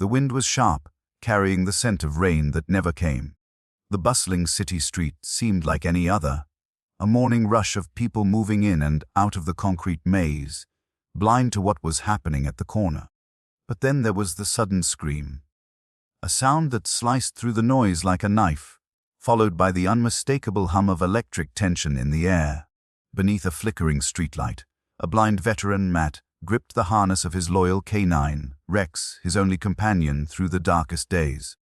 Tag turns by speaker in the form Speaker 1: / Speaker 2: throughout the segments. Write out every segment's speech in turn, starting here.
Speaker 1: The wind was sharp, carrying the scent of rain that never came. The bustling city street seemed like any other, a morning rush of people moving in and out of the concrete maze, blind to what was happening at the corner. But then there was the sudden scream, a sound that sliced through the noise like a knife, followed by the unmistakable hum of electric tension in the air. Beneath a flickering streetlight, a blind veteran, Matt, gripped the harness of his loyal canine, Rex, his only companion through the darkest days.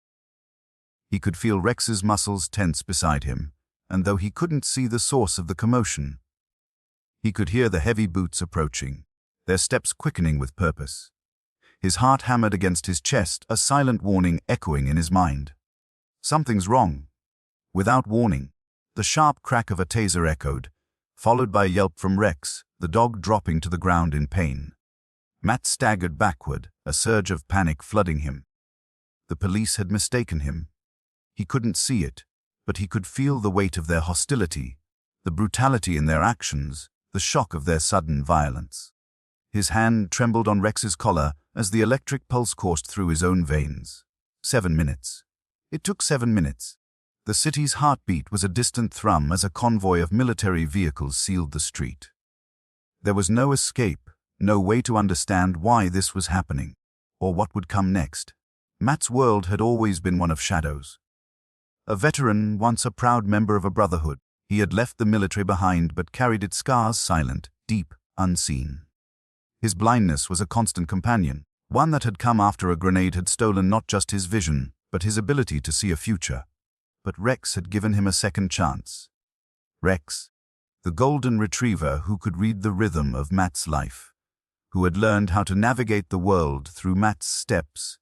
Speaker 1: He could feel Rex's muscles tense beside him, and though he couldn't see the source of the commotion, he could hear the heavy boots approaching, their steps quickening with purpose. His heart hammered against his chest, a silent warning echoing in his mind. Something's wrong. Without warning, the sharp crack of a taser echoed, followed by a yelp from Rex, the dog dropping to the ground in pain. Matt staggered backward, a surge of panic flooding him. The police had mistaken him. He couldn't see it, but he could feel the weight of their hostility, the brutality in their actions, the shock of their sudden violence. His hand trembled on Rex's collar as the electric pulse coursed through his own veins. 7 minutes. It took 7 minutes. The city's heartbeat was a distant thrum as a convoy of military vehicles sealed the street. There was no escape, no way to understand why this was happening, or what would come next. Matt's world had always been one of shadows. A veteran, once a proud member of a brotherhood, he had left the military behind but carried its scars silent, deep, unseen. His blindness was a constant companion, one that had come after a grenade had stolen not just his vision, but his ability to see a future. But Rex had given him a second chance. Rex, the golden retriever who could read the rhythm of Matt's life, who had learned how to navigate the world through Matt's steps,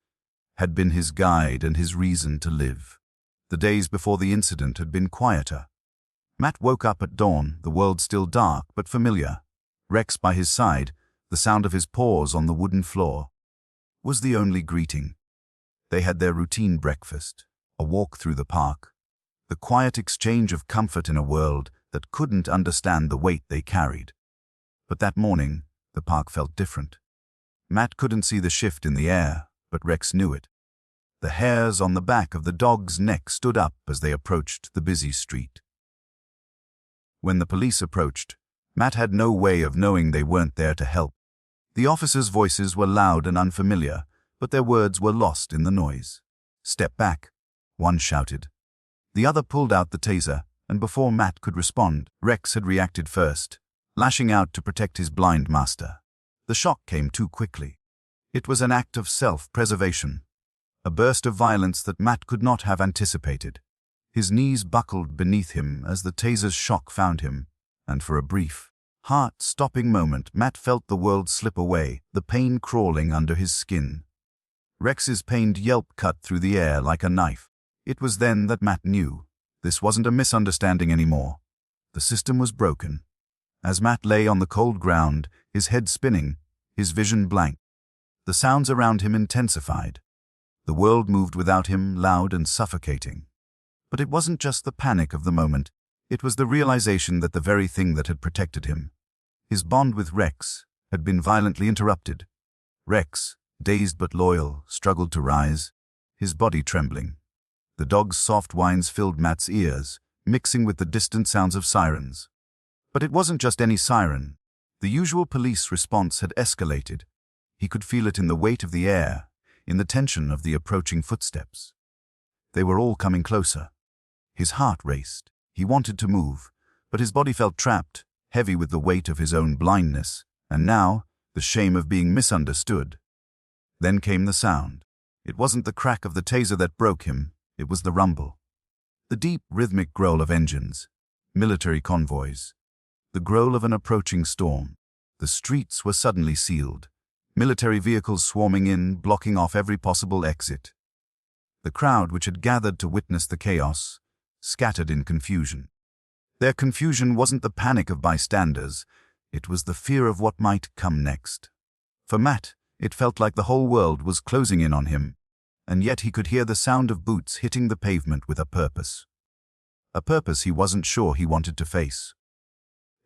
Speaker 1: had been his guide and his reason to live. The days before the incident had been quieter. Matt woke up at dawn, the world still dark but familiar. Rex by his side, the sound of his paws on the wooden floor, was the only greeting. They had their routine breakfast, a walk through the park, the quiet exchange of comfort in a world that couldn't understand the weight they carried. But that morning, the park felt different. Matt couldn't see the shift in the air, but Rex knew it. The hairs on the back of the dog's neck stood up as they approached the busy street. When the police approached, Matt had no way of knowing they weren't there to help. The officers' voices were loud and unfamiliar, but their words were lost in the noise. "Step back," one shouted. The other pulled out the taser, and before Matt could respond, Rex had reacted first, lashing out to protect his blind master. The shock came too quickly. It was an act of self-preservation, a burst of violence that Matt could not have anticipated. His knees buckled beneath him as the taser's shock found him, and for a brief, heart-stopping moment, Matt felt the world slip away, the pain crawling under his skin. Rex's pained yelp cut through the air like a knife. It was then that Matt knew. This wasn't a misunderstanding anymore. The system was broken. As Matt lay on the cold ground, his head spinning, his vision blank, the sounds around him intensified. The world moved without him, loud and suffocating. But it wasn't just the panic of the moment. It was the realization that the very thing that had protected him, his bond with Rex, had been violently interrupted. Rex, dazed but loyal, struggled to rise, his body trembling. The dog's soft whines filled Matt's ears, mixing with the distant sounds of sirens. But it wasn't just any siren. The usual police response had escalated. He could feel it in the weight of the air, in the tension of the approaching footsteps. They were all coming closer. His heart raced. He wanted to move, but his body felt trapped, heavy with the weight of his own blindness, and now, the shame of being misunderstood. Then came the sound. It wasn't the crack of the taser that broke him. It was the rumble. The deep, rhythmic growl of engines, military convoys, the growl of an approaching storm. The streets were suddenly sealed, military vehicles swarming in, blocking off every possible exit. The crowd, which had gathered to witness the chaos, scattered in confusion. Their confusion wasn't the panic of bystanders, it was the fear of what might come next. For Matt, it felt like the whole world was closing in on him, and yet he could hear the sound of boots hitting the pavement with a purpose. A purpose he wasn't sure he wanted to face.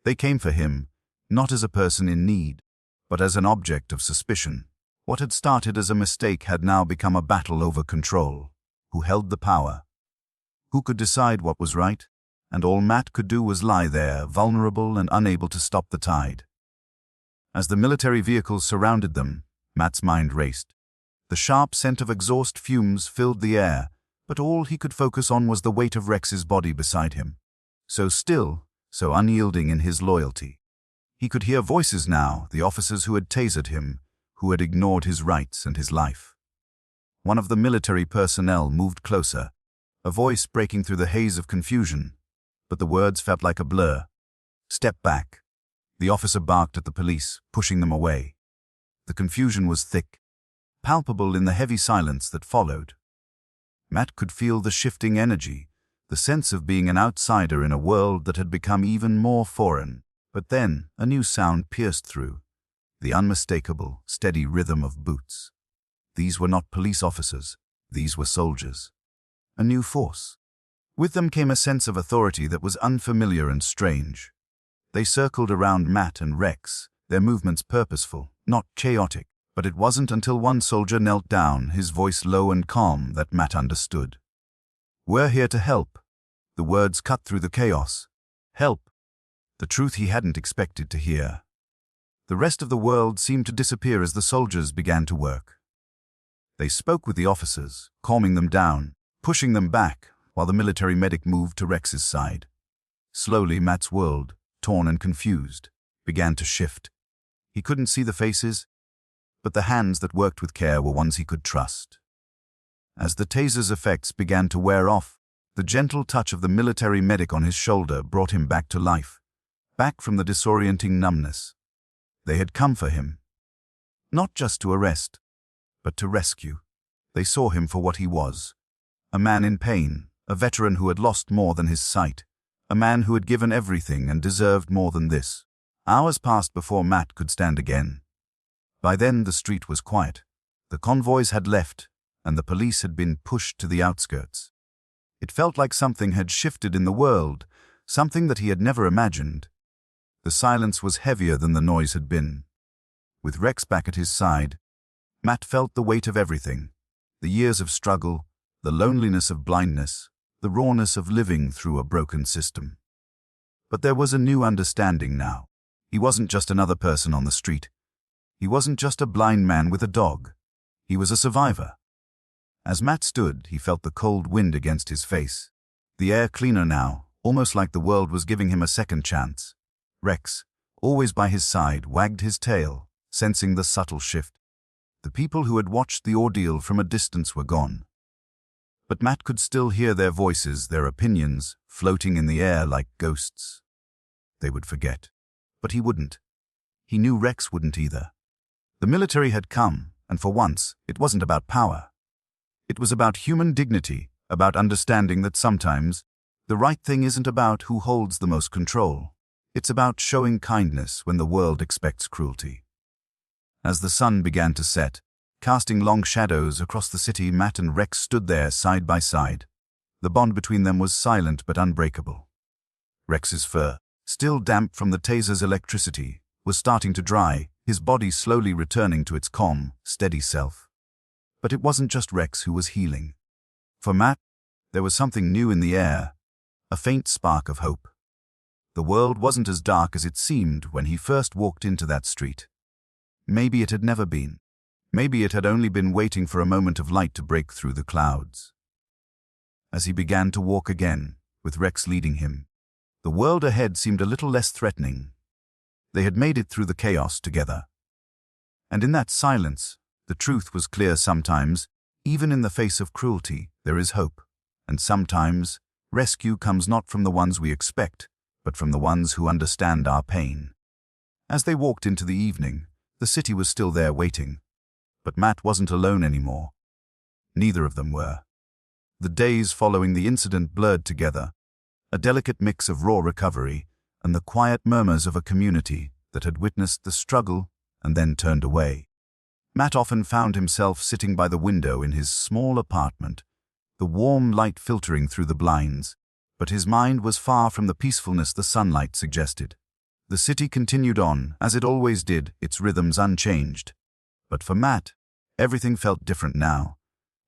Speaker 1: They came for him, not as a person in need, but as an object of suspicion, What had started as a mistake had now become a battle over control. Who held the power? Who could decide what was right? And all Matt could do was lie there, vulnerable and unable to stop the tide. As the military vehicles surrounded them, Matt's mind raced. The sharp scent of exhaust fumes filled the air, but all he could focus on was the weight of Rex's body beside him. So still, so unyielding in his loyalty. He could hear voices now, the officers who had tasered him, who had ignored his rights and his life. One of the military personnel moved closer, a voice breaking through the haze of confusion, but the words felt like a blur. "Step back." The officer barked at the police, pushing them away. The confusion was thick, palpable in the heavy silence that followed. Matt could feel the shifting energy, the sense of being an outsider in a world that had become even more foreign. But then a new sound pierced through, the unmistakable, steady rhythm of boots. These were not police officers, these were soldiers. A new force. With them came a sense of authority that was unfamiliar and strange. They circled around Matt and Rex, their movements purposeful, not chaotic. But it wasn't until one soldier knelt down, his voice low and calm, that Matt understood. "We're here to help." The words cut through the chaos. Help. The truth he hadn't expected to hear. The rest of the world seemed to disappear as the soldiers began to work. They spoke with the officers, calming them down, pushing them back, while the military medic moved to Rex's side. Slowly, Matt's world, torn and confused, began to shift. He couldn't see the faces, but the hands that worked with care were ones he could trust. As the taser's effects began to wear off, the gentle touch of the military medic on his shoulder brought him back to life, back from the disorienting numbness. They had come for him. Not just to arrest, but to rescue. They saw him for what he was. A man in pain, a veteran who had lost more than his sight, a man who had given everything and deserved more than this. Hours passed before Matt could stand again. By then the street was quiet. The convoys had left, and the police had been pushed to the outskirts. It felt like something had shifted in the world, something that he had never imagined. The silence was heavier than the noise had been. With Rex back at his side, Matt felt the weight of everything. The years of struggle, the loneliness of blindness, the rawness of living through a broken system. But there was a new understanding now. He wasn't just another person on the street. He wasn't just a blind man with a dog. He was a survivor. As Matt stood, he felt the cold wind against his face. The air cleaner now, almost like the world was giving him a second chance. Rex, always by his side, wagged his tail, sensing the subtle shift. The people who had watched the ordeal from a distance were gone. But Matt could still hear their voices, their opinions, floating in the air like ghosts. They would forget. But he wouldn't. He knew Rex wouldn't either. The military had come, and for once, it wasn't about power. It was about human dignity, about understanding that sometimes, the right thing isn't about who holds the most control. It's about showing kindness when the world expects cruelty. As the sun began to set, casting long shadows across the city, Matt and Rex stood there side by side. The bond between them was silent but unbreakable. Rex's fur, still damp from the taser's electricity, was starting to dry, his body slowly returning to its calm, steady self. But it wasn't just Rex who was healing. For Matt, there was something new in the air, a faint spark of hope. The world wasn't as dark as it seemed when he first walked into that street. Maybe it had never been. Maybe it had only been waiting for a moment of light to break through the clouds. As he began to walk again, with Rex leading him, the world ahead seemed a little less threatening. They had made it through the chaos together. And in that silence, the truth was clear sometimes, even in the face of cruelty, there is hope. And sometimes, rescue comes not from the ones we expect, but from the ones who understand our pain. As they walked into the evening, the city was still there waiting. But Matt wasn't alone anymore. Neither of them were. The days following the incident blurred together, a delicate mix of raw recovery and the quiet murmurs of a community that had witnessed the struggle and then turned away. Matt often found himself sitting by the window in his small apartment, the warm light filtering through the blinds, but his mind was far from the peacefulness the sunlight suggested. The city continued on, as it always did, its rhythms unchanged. But for Matt, Everything felt different now,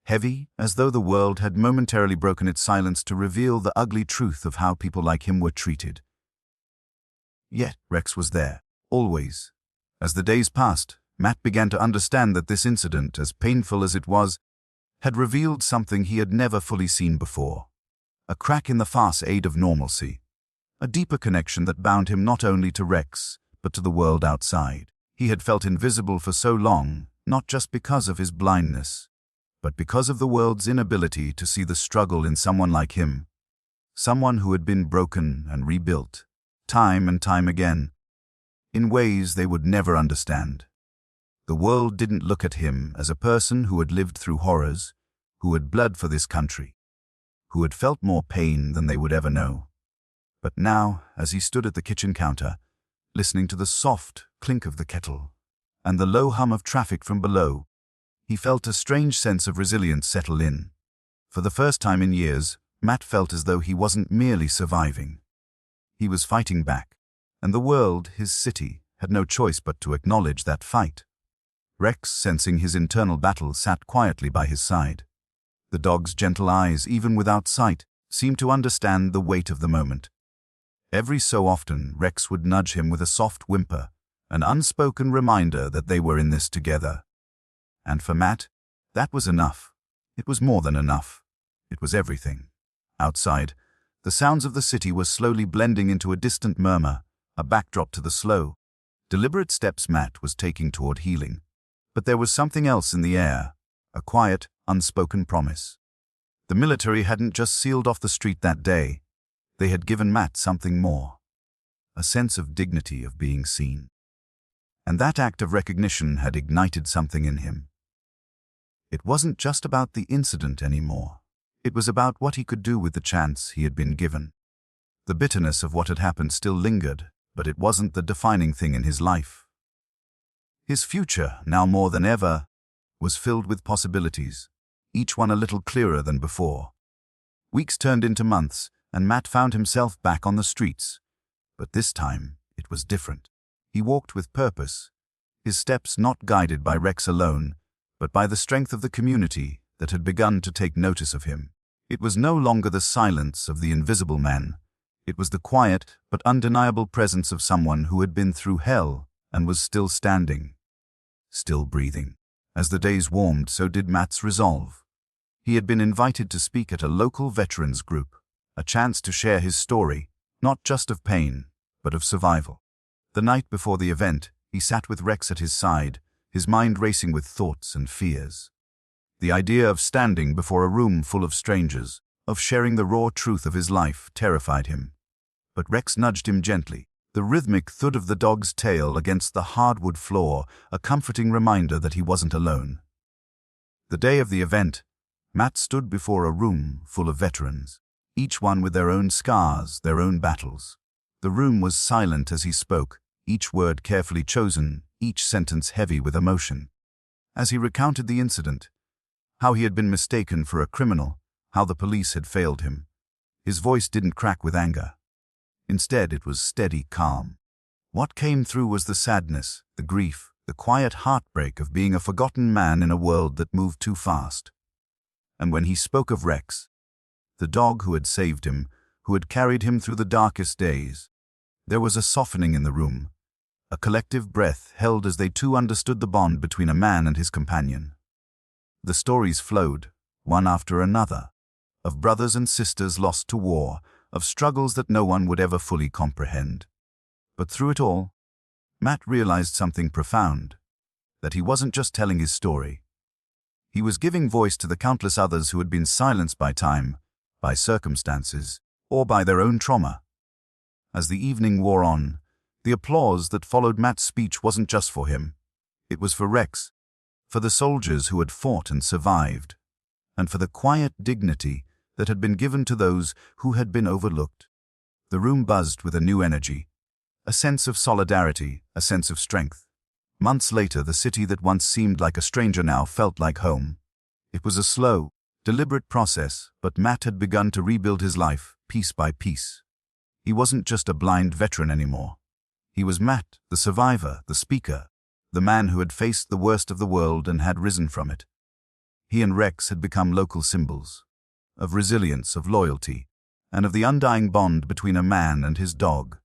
Speaker 1: heavy, as though the world had momentarily broken its silence to reveal the ugly truth of how people like him were treated. Yet Rex was there, always. As the days passed, Matt began to understand that this incident, as painful as it was, had revealed something he had never fully seen before. A crack in the facade of normalcy. A deeper connection that bound him not only to Rex, but to the world outside. He had felt invisible for so long, not just because of his blindness, but because of the world's inability to see the struggle in someone like him. Someone who had been broken and rebuilt, time and time again, in ways they would never understand. The world didn't look at him as a person who had lived through horrors, who had bled for this country, who had felt more pain than they would ever know. But now, as he stood at the kitchen counter, listening to the soft clink of the kettle and the low hum of traffic from below, he felt a strange sense of resilience settle in. For the first time in years, Matt felt as though he wasn't merely surviving. He was fighting back, and the world, his city, had no choice but to acknowledge that fight. Rex, sensing his internal battle, sat quietly by his side. The dog's gentle eyes, even without sight, seemed to understand the weight of the moment. Every so often, Rex would nudge him with a soft whimper, an unspoken reminder that they were in this together. And for Matt, that was enough. It was more than enough. It was everything. Outside, the sounds of the city were slowly blending into a distant murmur, a backdrop to the slow, deliberate steps Matt was taking toward healing. But there was something else in the air, a quiet, unspoken promise. The military hadn't just sealed off the street that day. They had given Matt something more, a sense of dignity, of being seen. And that act of recognition had ignited something in him. It wasn't just about the incident anymore. It was about what he could do with the chance he had been given. The bitterness of what had happened still lingered, but it wasn't the defining thing in his life. His future, now more than ever, was filled with possibilities, each one a little clearer than before. Weeks turned into months, and Matt found himself back on the streets. But this time, it was different. He walked with purpose, his steps not guided by Rex alone, but by the strength of the community that had begun to take notice of him. It was no longer the silence of the invisible man. It was the quiet but undeniable presence of someone who had been through hell and was still standing, still breathing. As the days warmed, so did Matt's resolve. He had been invited to speak at a local veterans group, a chance to share his story, not just of pain, but of survival. The night before the event, he sat with Rex at his side, his mind racing with thoughts and fears. The idea of standing before a room full of strangers, of sharing the raw truth of his life, terrified him. But Rex nudged him gently, the rhythmic thud of the dog's tail against the hardwood floor, a comforting reminder that he wasn't alone. The day of the event, Matt stood before a room full of veterans, each one with their own scars, their own battles. The room was silent as he spoke, each word carefully chosen, each sentence heavy with emotion. As he recounted the incident, how he had been mistaken for a criminal, how the police had failed him, his voice didn't crack with anger. Instead, it was steady calm. What came through was the sadness, the grief, the quiet heartbreak of being a forgotten man in a world that moved too fast. And when he spoke of Rex, the dog who had saved him, who had carried him through the darkest days, there was a softening in the room, a collective breath held as they too understood the bond between a man and his companion. The stories flowed, one after another, of brothers and sisters lost to war, of struggles that no one would ever fully comprehend. But through it all, Matt realized something profound, that he wasn't just telling his story. He was giving voice to the countless others who had been silenced by time, by circumstances, or by their own trauma. As the evening wore on, the applause that followed Matt's speech wasn't just for him. It was for Rex, for the soldiers who had fought and survived, and for the quiet dignity that had been given to those who had been overlooked. The room buzzed with a new energy, a sense of solidarity, a sense of strength. Months later, the city that once seemed like a stranger now felt like home. It was a slow, deliberate process, but Matt had begun to rebuild his life, piece by piece. He wasn't just a blind veteran anymore. He was Matt, the survivor, the speaker, the man who had faced the worst of the world and had risen from it. He and Rex had become local symbols of resilience, of loyalty, and of the undying bond between a man and his dog.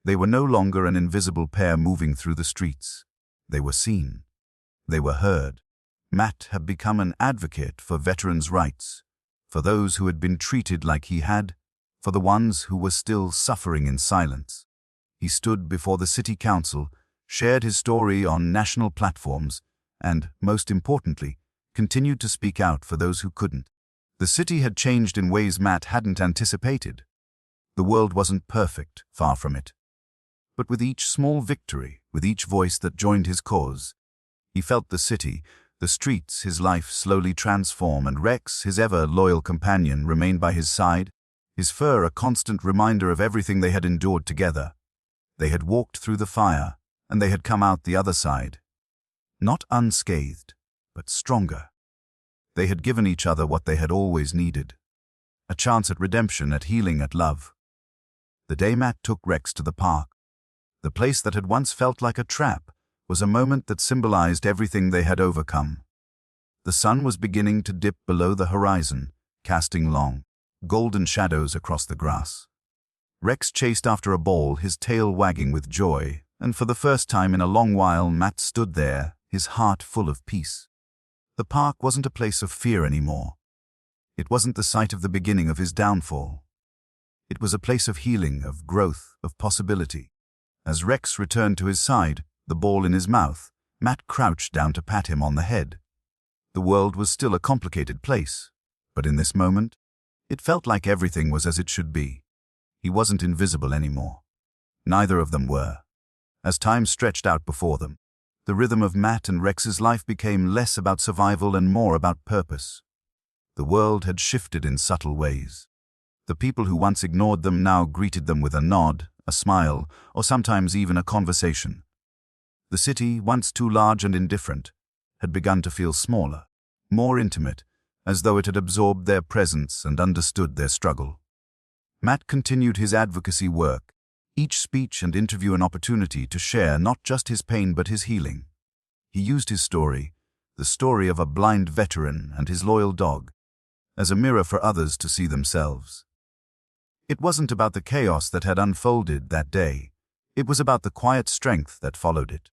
Speaker 1: They were no longer an invisible pair moving through the streets. They were seen. They were heard. Matt had become an advocate for veterans' rights, for those who had been treated like he had, for the ones who were still suffering in silence. He stood before the city council, shared his story on national platforms, and, most importantly, continued to speak out for those who couldn't. The city had changed in ways Matt hadn't anticipated. The world wasn't perfect, far from it. But with each small victory, with each voice that joined his cause, he felt the city, the streets, his life slowly transform, and Rex, his ever-loyal companion, remained by his side, his fur a constant reminder of everything they had endured together. They had walked through the fire, and they had come out the other side. Not unscathed, but stronger. They had given each other what they had always needed. A chance at redemption, at healing, at love. The day Matt took Rex to the park, the place that had once felt like a trap, was a moment that symbolized everything they had overcome. The sun was beginning to dip below the horizon, casting long, golden shadows across the grass. Rex chased after a ball, his tail wagging with joy, and for the first time in a long while Matt stood there, his heart full of peace. The park wasn't a place of fear anymore. It wasn't the site of the beginning of his downfall. It was a place of healing, of growth, of possibility. As Rex returned to his side, the ball in his mouth, Matt crouched down to pat him on the head. The world was still a complicated place, but in this moment, it felt like everything was as it should be. He wasn't invisible anymore. Neither of them were. As time stretched out before them, the rhythm of Matt and Rex's life became less about survival and more about purpose. The world had shifted in subtle ways. The people who once ignored them now greeted them with a nod, a smile, or sometimes even a conversation. The city, once too large and indifferent, had begun to feel smaller, more intimate, as though it had absorbed their presence and understood their struggle. Matt continued his advocacy work, each speech and interview an opportunity to share not just his pain but his healing. He used his story, the story of a blind veteran and his loyal dog, as a mirror for others to see themselves. It wasn't about the chaos that had unfolded that day. It was about the quiet strength that followed it.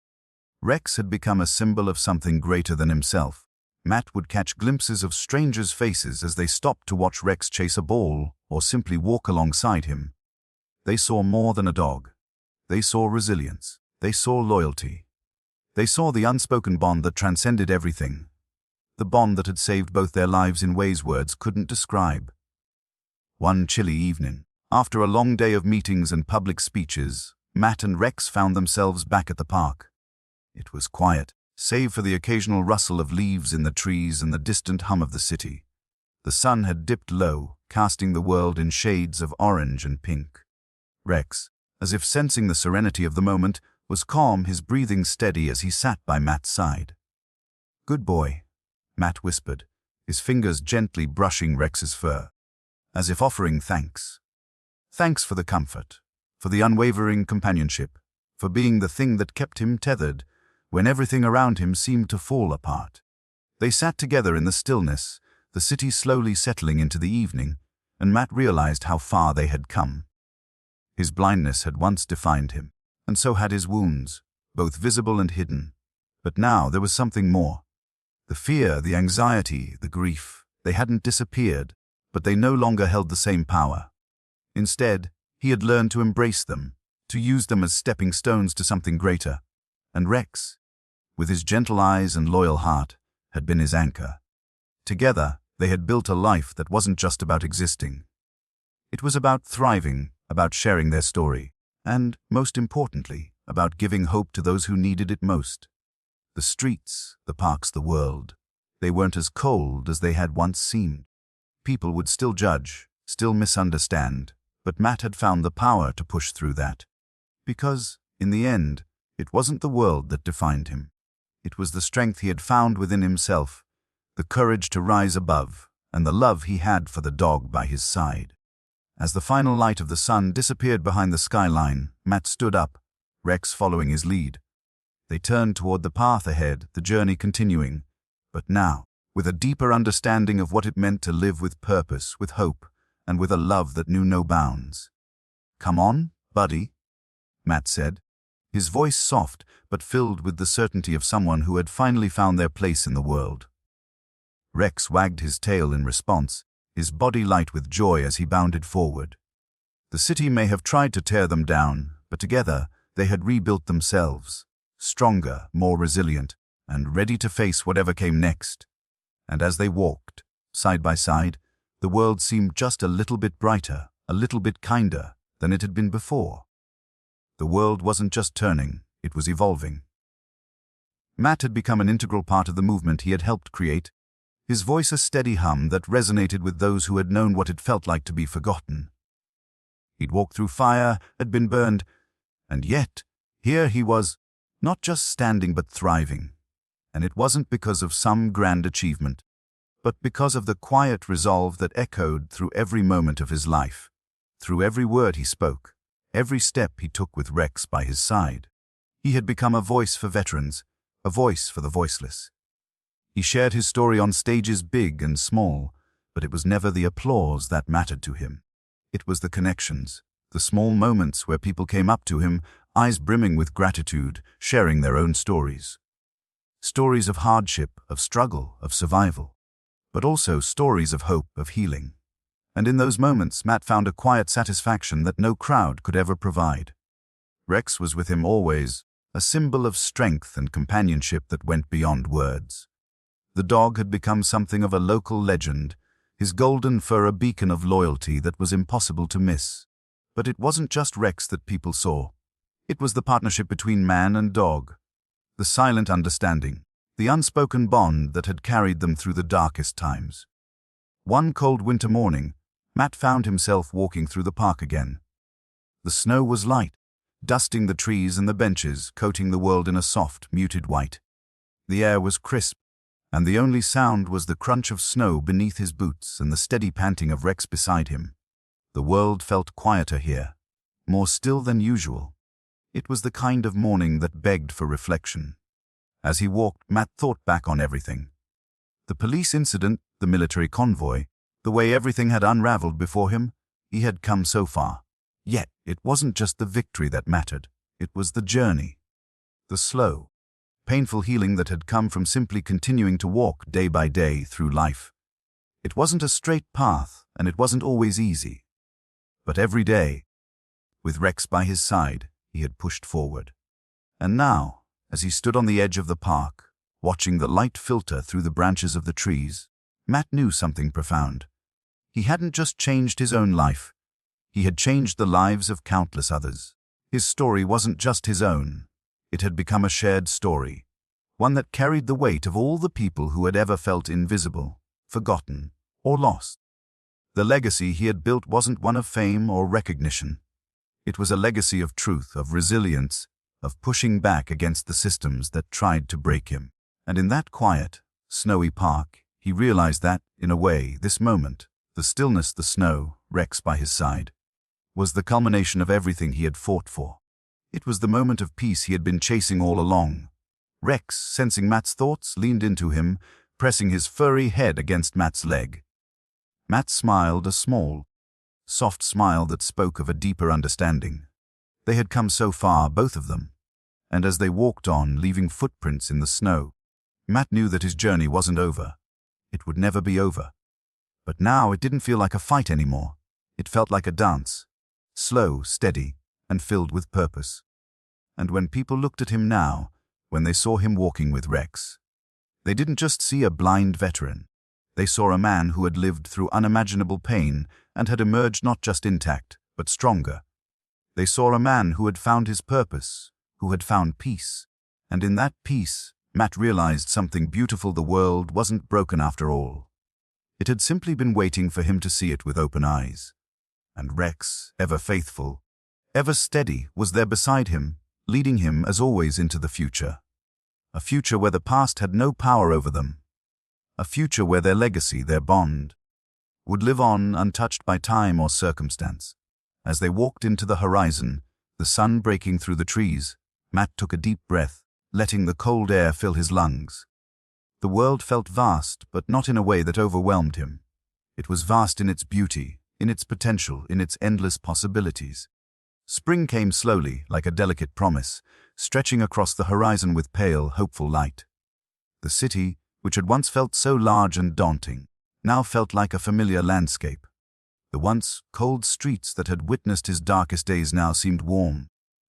Speaker 1: Rex had become a symbol of something greater than himself. Matt would catch glimpses of strangers' faces as they stopped to watch Rex chase a ball or simply walk alongside him. They saw more than a dog. They saw resilience. They saw loyalty. They saw the unspoken bond that transcended everything. The bond that had saved both their lives in ways words couldn't describe. One chilly evening, after a long day of meetings and public speeches, Matt and Rex found themselves back at the park. It was quiet, save for the occasional rustle of leaves in the trees and the distant hum of the city. The sun had dipped low, casting the world in shades of orange and pink. Rex, as if sensing the serenity of the moment, was calm, his breathing steady as he sat by Matt's side. "Good boy," Matt whispered, his fingers gently brushing Rex's fur, as if offering thanks. Thanks for the comfort, for the unwavering companionship, for being the thing that kept him tethered when everything around him seemed to fall apart. They sat together in the stillness, the city slowly settling into the evening, and Matt realized how far they had come. His blindness had once defined him, and so had his wounds, both visible and hidden. But now there was something more. The fear, the anxiety, the grief, they hadn't disappeared, but they no longer held the same power. Instead, he had learned to embrace them, to use them as stepping stones to something greater. And Rex, with his gentle eyes and loyal heart, had been his anchor. Together, they had built a life that wasn't just about existing. It was about thriving, about sharing their story, and, most importantly, about giving hope to those who needed it most. The streets, the parks, the world, they weren't as cold as they had once seemed. People would still judge, still misunderstand, but Matt had found the power to push through that. Because, in the end, it wasn't the world that defined him. It was the strength he had found within himself, the courage to rise above, and the love he had for the dog by his side. As the final light of the sun disappeared behind the skyline, Matt stood up, Rex following his lead. They turned toward the path ahead, the journey continuing, but now, with a deeper understanding of what it meant to live with purpose, with hope, and with a love that knew no bounds. "Come on, buddy," Matt said, his voice soft but filled with the certainty of someone who had finally found their place in the world. Rex wagged his tail in response, his body light with joy as he bounded forward. The city may have tried to tear them down, but together they had rebuilt themselves, stronger, more resilient, and ready to face whatever came next. And as they walked, side by side, the world seemed just a little bit brighter, a little bit kinder than it had been before. The world wasn't just turning, it was evolving. Matt had become an integral part of the movement he had helped create, his voice a steady hum that resonated with those who had known what it felt like to be forgotten. He'd walked through fire, had been burned, and yet, here he was, not just standing but thriving. And it wasn't because of some grand achievement, but because of the quiet resolve that echoed through every moment of his life, through every word he spoke, every step he took with Rex by his side. He had become a voice for veterans, a voice for the voiceless. He shared his story on stages big and small, but it was never the applause that mattered to him. It was the connections, the small moments where people came up to him, eyes brimming with gratitude, sharing their own stories. Stories of hardship, of struggle, of survival, but also stories of hope, of healing. And in those moments, Matt found a quiet satisfaction that no crowd could ever provide. Rex was with him always, a symbol of strength and companionship that went beyond words. The dog had become something of a local legend, his golden fur a beacon of loyalty that was impossible to miss. But it wasn't just Rex that people saw. It was the partnership between man and dog, the silent understanding, the unspoken bond that had carried them through the darkest times. One cold winter morning, Matt found himself walking through the park again. The snow was light, dusting the trees and the benches, coating the world in a soft, muted white. The air was crisp, and the only sound was the crunch of snow beneath his boots and the steady panting of Rex beside him. The world felt quieter here, more still than usual. It was the kind of morning that begged for reflection. As he walked, Matt thought back on everything. The police incident, the military convoy, the way everything had unraveled before him. He had come so far. Yet, it wasn't just the victory that mattered. It was the journey. The slow, painful healing that had come from simply continuing to walk day by day through life. It wasn't a straight path, and it wasn't always easy. But every day, with Rex by his side, he had pushed forward. And now, as he stood on the edge of the park, watching the light filter through the branches of the trees, Matt knew something profound. He hadn't just changed his own life. He had changed the lives of countless others. His story wasn't just his own. It had become a shared story, one that carried the weight of all the people who had ever felt invisible, forgotten, or lost. The legacy he had built wasn't one of fame or recognition. It was a legacy of truth, of resilience, of pushing back against the systems that tried to break him. And in that quiet, snowy park, he realized that, in a way, this moment, the stillness, the snow, Rex by his side, was the culmination of everything he had fought for. It was the moment of peace he had been chasing all along. Rex, sensing Matt's thoughts, leaned into him, pressing his furry head against Matt's leg. Matt smiled, a small, soft smile that spoke of a deeper understanding. They had come so far, both of them, and as they walked on, leaving footprints in the snow, Matt knew that his journey wasn't over. It would never be over. But now it didn't feel like a fight anymore. It felt like a dance, slow, steady, and filled with purpose. And when people looked at him now, when they saw him walking with Rex, they didn't just see a blind veteran. They saw a man who had lived through unimaginable pain and had emerged not just intact, but stronger. They saw a man who had found his purpose, who had found peace. And in that peace, Matt realized something beautiful. The world wasn't broken after all. It had simply been waiting for him to see it with open eyes. And Rex, ever faithful, ever steady, was there beside him, leading him as always into the future. A future where the past had no power over them. A future where their legacy, their bond, would live on untouched by time or circumstance. As they walked into the horizon, the sun breaking through the trees, Matt took a deep breath, letting the cold air fill his lungs. The world felt vast, but not in a way that overwhelmed him. It was vast in its beauty, in its potential, in its endless possibilities. Spring came slowly, like a delicate promise, stretching across the horizon with pale, hopeful light. The city, which had once felt so large and daunting, now felt like a familiar landscape. The once cold streets that had witnessed his darkest days now seemed warm,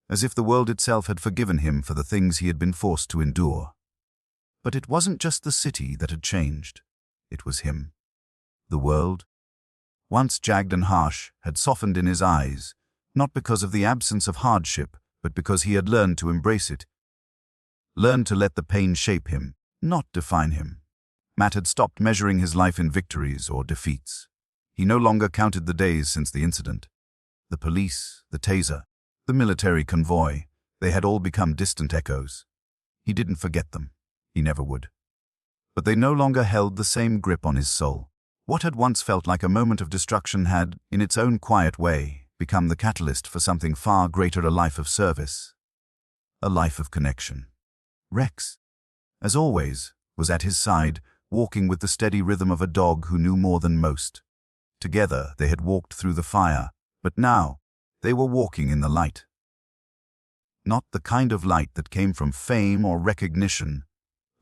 Speaker 1: as if the world itself had forgiven him for the things he had been forced to endure. But it wasn't just the city that had changed. It was him. The world, once jagged and harsh, had softened in his eyes, not because of the absence of hardship, but because he had learned to embrace it. Learned to let the pain shape him, not define him. Matt had stopped measuring his life in victories or defeats. He no longer counted the days since the incident. The police, the taser, the military convoy, they had all become distant echoes. He didn't forget them. He never would. But they no longer held the same grip on his soul. What had once felt like a moment of destruction had, in its own quiet way, become the catalyst for something far greater: a life of service. A life of connection. Rex, as always, was at his side, walking with the steady rhythm of a dog who knew more than most. Together they had walked through the fire, but now they were walking in the light. Not the kind of light that came from fame or recognition,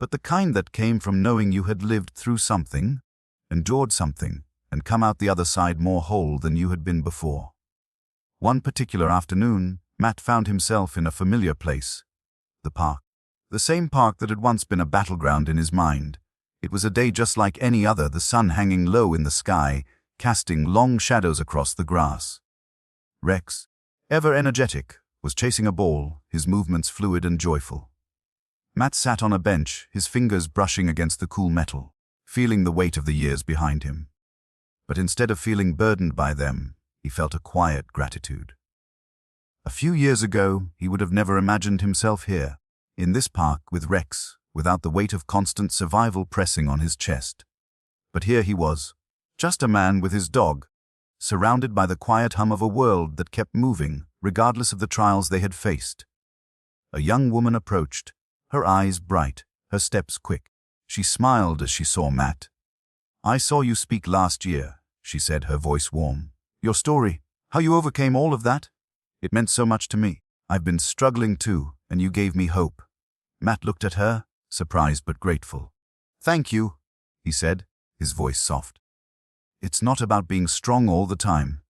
Speaker 1: but the kind that came from knowing you had lived through something, endured something, and come out the other side more whole than you had been before. One particular afternoon, Matt found himself in a familiar place, the park. The same park that had once been a battleground in his mind. It was a day just like any other, the sun hanging low in the sky, casting long shadows across the grass. Rex, ever energetic, was chasing a ball, his movements fluid and joyful. Matt sat on a bench, his fingers brushing against the cool metal, feeling the weight of the years behind him. But instead of feeling burdened by them, he felt a quiet gratitude. A few years ago, he would have never imagined himself here, in this park with Rex, without the weight of constant survival pressing on his chest. But here he was, just a man with his dog, surrounded by the quiet hum of a world that kept moving, regardless of the trials they had faced. A young woman approached, her eyes bright, her steps quick. She smiled as she saw Matt. "I saw you speak last year," she said, her voice warm. "Your story, how you overcame all of that, it meant so much to me. I've been struggling too, and you gave me hope." Matt looked at her, surprised but grateful. "Thank you," he said, his voice soft. "It's not about being strong all the time.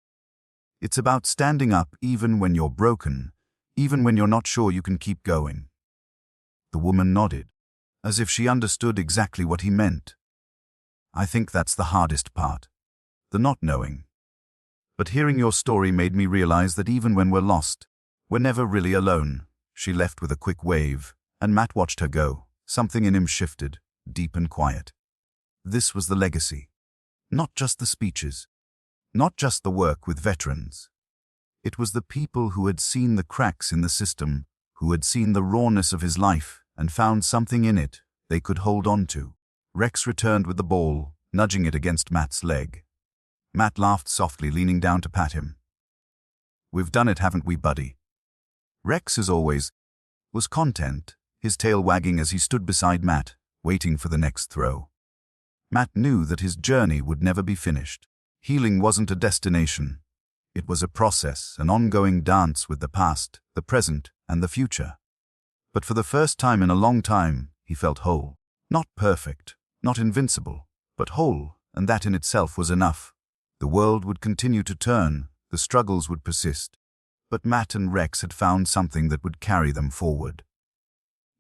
Speaker 1: It's about standing up even when you're broken, even when you're not sure you can keep going." The woman nodded, as if she understood exactly what he meant. "I think that's the hardest part, the not knowing. But hearing your story made me realize that even when we're lost, we're never really alone." She left with a quick wave, and Matt watched her go. Something in him shifted, deep and quiet. This was the legacy. Not just the speeches, not just the work with veterans. It was the people who had seen the cracks in the system, who had seen the rawness of his life and found something in it they could hold on to. Rex returned with the ball, nudging it against Matt's leg. Matt laughed softly, leaning down to pat him. "We've done it, haven't we, buddy?" Rex, as always, was content, his tail wagging as he stood beside Matt, waiting for the next throw. Matt knew that his journey would never be finished. Healing wasn't a destination. It was a process, an ongoing dance with the past, the present, and the future. But for the first time in a long time, he felt whole. Not perfect, not invincible, but whole, and that in itself was enough. The world would continue to turn, the struggles would persist, but Matt and Rex had found something that would carry them forward.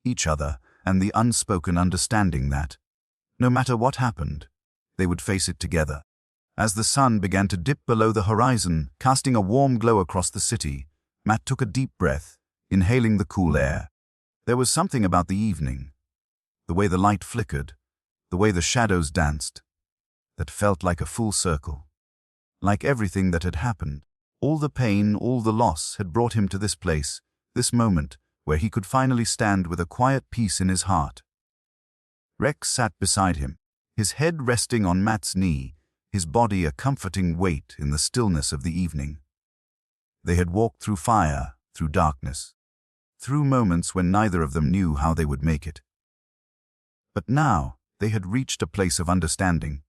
Speaker 1: Each other, and the unspoken understanding that, no matter what happened, they would face it together. As the sun began to dip below the horizon, casting a warm glow across the city, Matt took a deep breath, inhaling the cool air. There was something about the evening, the way the light flickered, the way the shadows danced, that felt like a full circle. Like everything that had happened, all the pain, all the loss had brought him to this place, this moment, where he could finally stand with a quiet peace in his heart. Rex sat beside him, his head resting on Matt's knee, his body a comforting weight in the stillness of the evening. They had walked through fire, through darkness, through moments when neither of them knew how they would make it. But now, they had reached a place of understanding.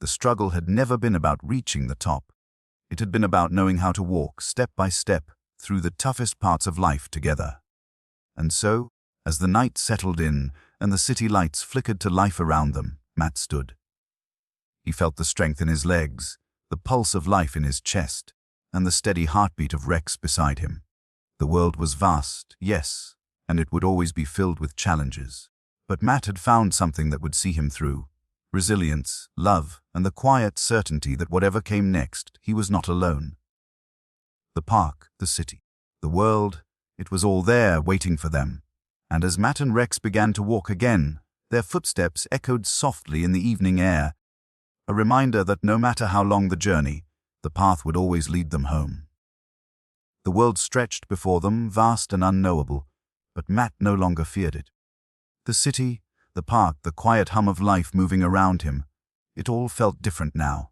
Speaker 1: The struggle had never been about reaching the top. It had been about knowing how to walk step by step through the toughest parts of life together. And so, as the night settled in and the city lights flickered to life around them, Matt stood. He felt the strength in his legs, the pulse of life in his chest, and the steady heartbeat of Rex beside him. The world was vast, yes, and it would always be filled with challenges. But Matt had found something that would see him through: resilience, love, and the quiet certainty that whatever came next, he was not alone. The park, the city, the world, it was all there waiting for them. And as Matt and Rex began to walk again, their footsteps echoed softly in the evening air, a reminder that no matter how long the journey, the path would always lead them home. The world stretched before them, vast and unknowable, but Matt no longer feared it. The city, the park, the quiet hum of life moving around him, it all felt different now.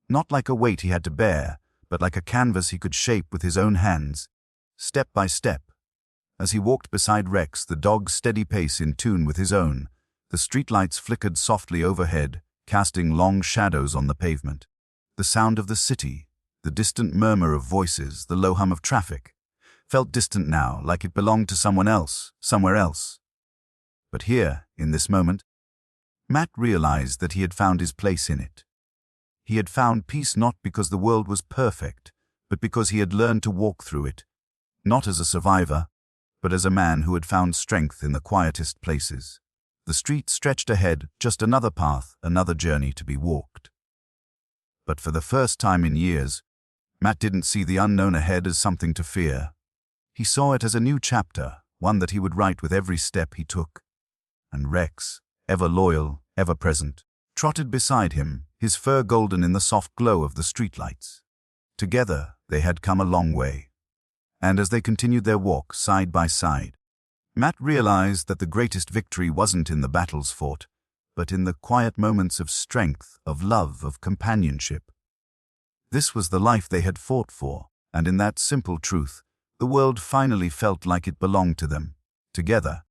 Speaker 1: Not like a weight he had to bear, but like a canvas he could shape with his own hands, step by step. As he walked beside Rex, the dog's steady pace in tune with his own, the streetlights flickered softly overhead, casting long shadows on the pavement. The sound of the city, the distant murmur of voices, the low hum of traffic, felt distant now, like it belonged to someone else, somewhere else. But here, in this moment, Matt realized that he had found his place in it. He had found peace not because the world was perfect, but because he had learned to walk through it, not as a survivor, but as a man who had found strength in the quietest places. The street stretched ahead, just another path, another journey to be walked. But for the first time in years, Matt didn't see the unknown ahead as something to fear. He saw it as a new chapter, one that he would write with every step he took. And Rex, ever loyal, ever present, trotted beside him, his fur golden in the soft glow of the streetlights. Together, they had come a long way. And as they continued their walk side by side, Matt realized that the greatest victory wasn't in the battles fought, but in the quiet moments of strength, of love, of companionship. This was the life they had fought for, and in that simple truth, the world finally felt like it belonged to them. Together,